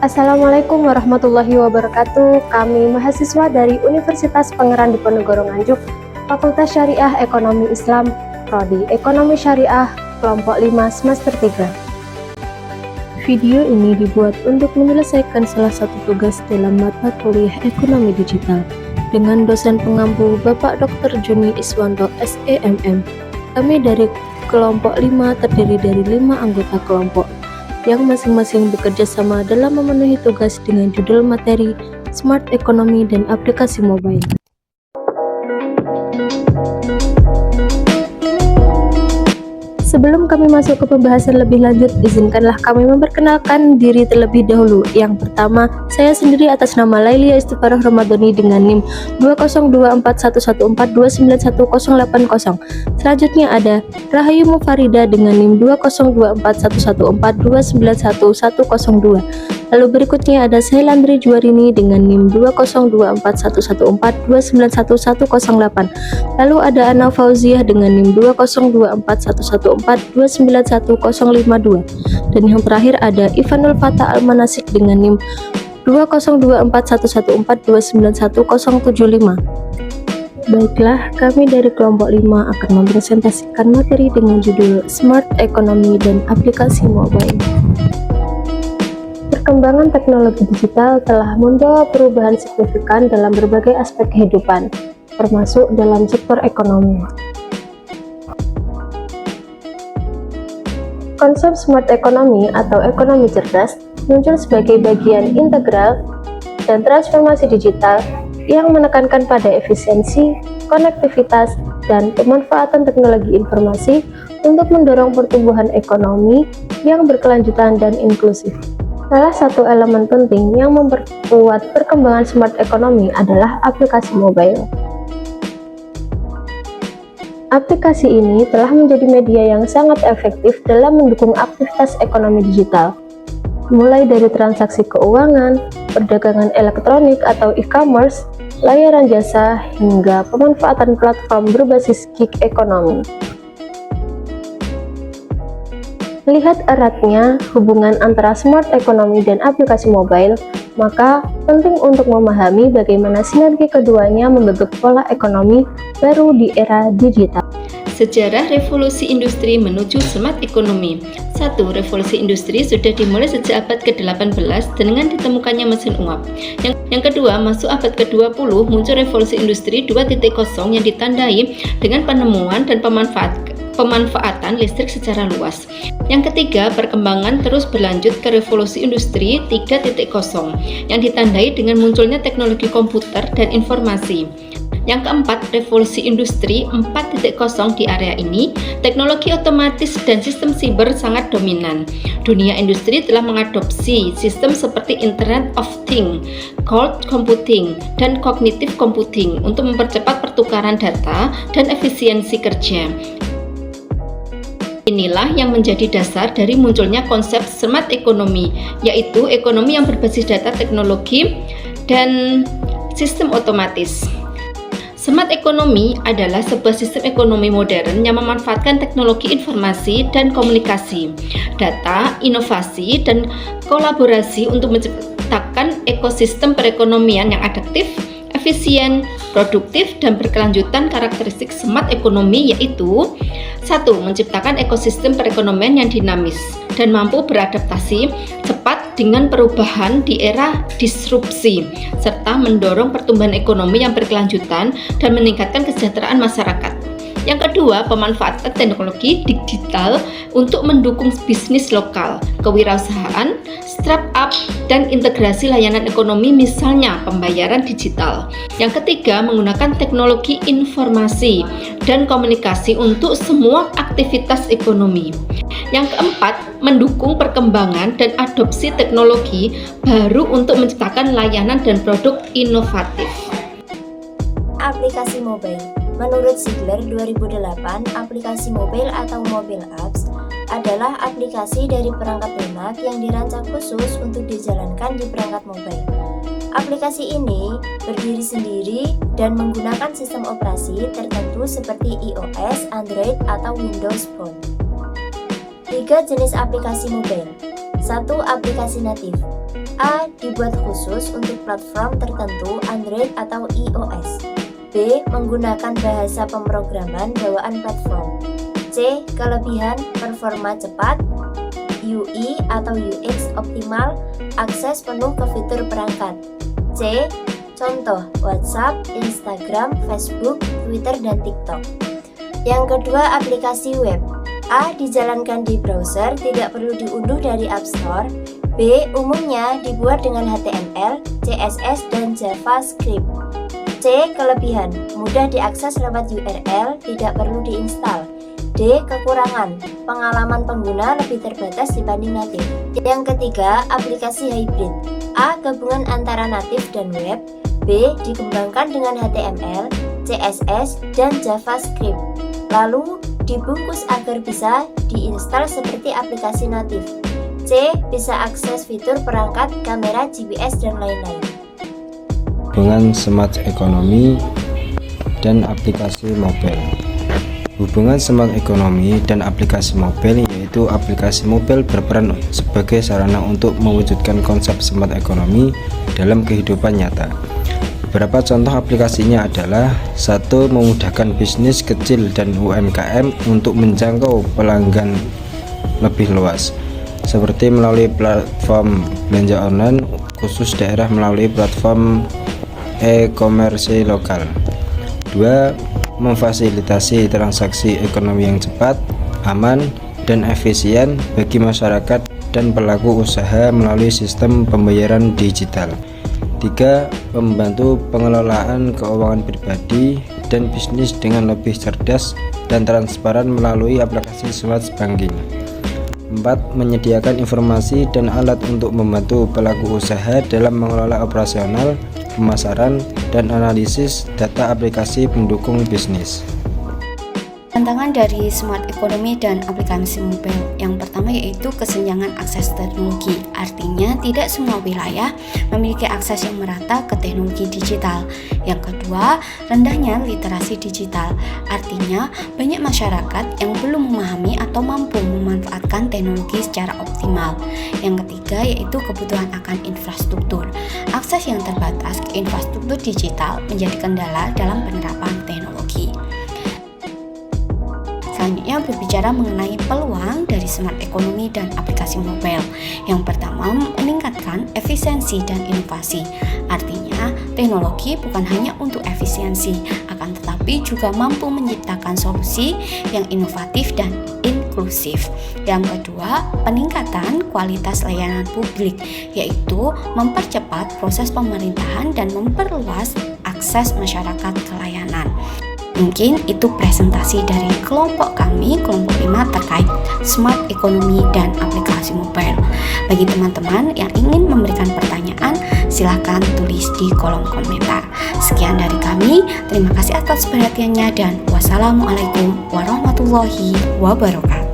Assalamualaikum warahmatullahi wabarakatuh. Kami mahasiswa dari Universitas Pangeran Diponegoro Nganjuk, Fakultas Syariah Ekonomi Islam, Prodi Ekonomi Syariah, Kelompok 5 Semester 3. Video ini dibuat untuk menyelesaikan salah satu tugas dalam mata kuliah Ekonomi Digital dengan dosen pengampu Bapak Dr. Juni Iswanto SEMM. Kami dari Kelompok 5 terdiri dari 5 anggota kelompok yang masing-masing bekerja sama dalam memenuhi tugas dengan judul materi Smart Economy dan Aplikasi Mobile. Sebelum kami masuk ke pembahasan lebih lanjut, izinkanlah kami memperkenalkan diri terlebih dahulu. Yang pertama, saya sendiri atas nama Lailia Istiqoroh Ramadhani dengan NIM 2024114291080. Selanjutnya ada Rahayu Mufarida dengan NIM 2024114291102. Lalu berikutnya ada Sailandri Juwarini dengan NIM 2024114291108. Lalu ada Ana Fauziah dengan NIM 2024114291052. Dan yang terakhir ada Ivanul Fatah Almanasik dengan NIM 2024114291075. Baiklah, kami dari kelompok 5 akan mempresentasikan materi dengan judul Smart Economy dan Aplikasi Mobile. Perkembangan teknologi digital telah membawa perubahan signifikan dalam berbagai aspek kehidupan, termasuk dalam sektor ekonomi. Konsep smart economy atau ekonomi cerdas muncul sebagai bagian integral dan transformasi digital yang menekankan pada efisiensi, konektivitas, dan pemanfaatan teknologi informasi untuk mendorong pertumbuhan ekonomi yang berkelanjutan dan inklusif. Salah satu elemen penting yang memperkuat perkembangan smart economy adalah aplikasi mobile. Aplikasi ini telah menjadi media yang sangat efektif dalam mendukung aktivitas ekonomi digital, mulai dari transaksi keuangan, perdagangan elektronik atau e-commerce, layanan jasa, hingga pemanfaatan platform berbasis gig ekonomi. Melihat eratnya hubungan antara smart economy dan aplikasi mobile, maka penting untuk memahami bagaimana sinergi keduanya membentuk pola ekonomi baru di era digital. Sejarah revolusi industri menuju smart economy. 1. Revolusi industri sudah dimulai sejak abad ke-18 dengan ditemukannya mesin uap. Yang kedua, masuk abad ke-20 muncul revolusi industri 2.0 yang ditandai dengan penemuan dan pemanfaatan listrik secara luas. Yang ketiga, perkembangan terus berlanjut ke revolusi industri 3.0 yang ditandai dengan munculnya teknologi komputer dan informasi. Yang keempat, revolusi industri 4.0 di area ini, teknologi otomatis dan sistem siber sangat dominan. Dunia industri telah mengadopsi sistem seperti Internet of Things, cloud computing, dan cognitive computing untuk mempercepat pertukaran data dan efisiensi kerja. Inilah yang menjadi dasar dari munculnya konsep smart economy, yaitu ekonomi yang berbasis data teknologi dan sistem otomatis. Smart economy adalah sebuah sistem ekonomi modern yang memanfaatkan teknologi informasi dan komunikasi, data, inovasi, dan kolaborasi untuk menciptakan ekosistem perekonomian yang adaptif, efisien, produktif, dan berkelanjutan. Karakteristik smart economy yaitu 1. Menciptakan ekosistem perekonomian yang dinamis dan mampu beradaptasi cepat dengan perubahan di era disrupsi, serta mendorong pertumbuhan ekonomi yang berkelanjutan dan meningkatkan kesejahteraan masyarakat. Yang kedua, pemanfaatan teknologi digital untuk mendukung bisnis lokal, kewirausahaan, startup, dan integrasi layanan ekonomi, misalnya pembayaran digital. Yang ketiga, menggunakan teknologi informasi dan komunikasi untuk semua aktivitas ekonomi. Yang keempat, mendukung perkembangan dan adopsi teknologi baru untuk menciptakan layanan dan produk inovatif. Aplikasi mobile. Menurut Ziegler 2008, aplikasi mobile atau mobile apps adalah aplikasi dari perangkat lunak yang dirancang khusus untuk dijalankan di perangkat mobile. Aplikasi ini berdiri sendiri dan menggunakan sistem operasi tertentu seperti iOS, Android, atau Windows Phone. 3 jenis aplikasi mobile. 1. Aplikasi natif. A. Dibuat khusus untuk platform tertentu Android atau iOS. B. Menggunakan bahasa pemrograman bawaan platform. C. Kelebihan performa cepat, UI atau UX optimal, akses penuh ke fitur perangkat. C. Contoh WhatsApp, Instagram, Facebook, Twitter, dan TikTok. Yang kedua, aplikasi web. A. Dijalankan di browser, tidak perlu diunduh dari App Store. B. Umumnya dibuat dengan HTML, CSS, dan JavaScript. C. Kelebihan, mudah diakses lewat URL, tidak perlu diinstal. D. Kekurangan, pengalaman pengguna lebih terbatas dibanding natif. Yang ketiga, aplikasi hybrid. A. Gabungan antara natif dan web. B. Dikembangkan dengan HTML, CSS, dan JavaScript. Lalu, dibungkus agar bisa diinstal seperti aplikasi natif. C. Bisa akses fitur perangkat, kamera, GPS, dan lain-lain. Hubungan smart ekonomi dan aplikasi mobile. Hubungan smart ekonomi dan aplikasi mobile, yaitu aplikasi mobile berperan sebagai sarana untuk mewujudkan konsep smart ekonomi dalam kehidupan nyata. Beberapa contoh aplikasinya adalah: 1. Memudahkan bisnis kecil dan UMKM untuk menjangkau pelanggan lebih luas, seperti melalui platform belanja online khusus daerah melalui platform e-commerce lokal. 2. Memfasilitasi transaksi ekonomi yang cepat, aman, dan efisien bagi masyarakat dan pelaku usaha melalui sistem pembayaran digital. 3. Membantu pengelolaan keuangan pribadi dan bisnis dengan lebih cerdas dan transparan melalui aplikasi smart banking. 4. Menyediakan informasi dan alat untuk membantu pelaku usaha dalam mengelola operasional, pemasaran, dan analisis data aplikasi pendukung bisnis. Tantangan dari smart ekonomi dan aplikasi mobile yang pertama yaitu kesenjangan akses teknologi. Artinya tidak semua wilayah memiliki akses yang merata ke teknologi digital. Yang kedua, rendahnya literasi digital. Artinya banyak masyarakat yang belum memahami atau mampu memanfaatkan teknologi secara optimal. Yang ketiga yaitu kebutuhan akan infrastruktur. Akses yang terbatas ke infrastruktur digital menjadi kendala dalam penerapan teknologi. Selanjutnya berbicara mengenai peluang dari smart ekonomi dan aplikasi mobile. Yang pertama, meningkatkan efisiensi dan inovasi. Artinya, teknologi bukan hanya untuk efisiensi, akan tetapi juga mampu menciptakan solusi yang inovatif dan inklusif. Yang kedua, peningkatan kualitas layanan publik, yaitu mempercepat proses pemerintahan dan memperluas akses masyarakat ke layanan. Mungkin itu presentasi dari kelompok kami, kelompok 5 terkait smart ekonomi dan aplikasi mobile. Bagi teman-teman yang ingin memberikan pertanyaan, silahkan tulis di kolom komentar. Sekian dari kami, terima kasih atas perhatiannya dan wassalamualaikum warahmatullahi wabarakatuh.